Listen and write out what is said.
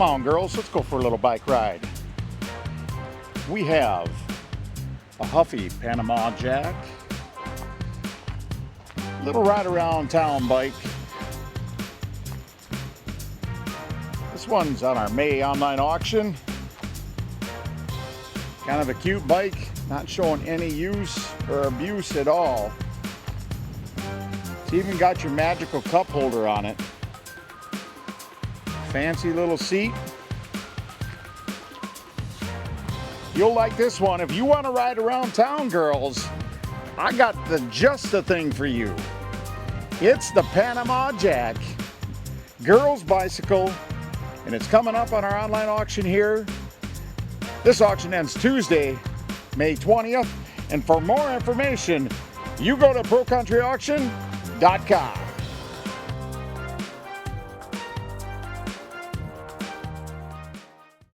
Come on, girls, let's go for a little bike ride. We have a HUFFY Panama Jack. Little ride around town bike. This one's on our May online auction. Kind of a cute bike, not showing any use or abuse at all. It's even got your magical cup holder on it. Fancy little seat. You'll like this one. If you want to ride around town, girls, I got just the thing for you. It's the Panama Jack girls bicycle, and it's coming up on our online auction here. This auction ends Tuesday, May 20th. And for more information, you go to ProCountryAuction.com.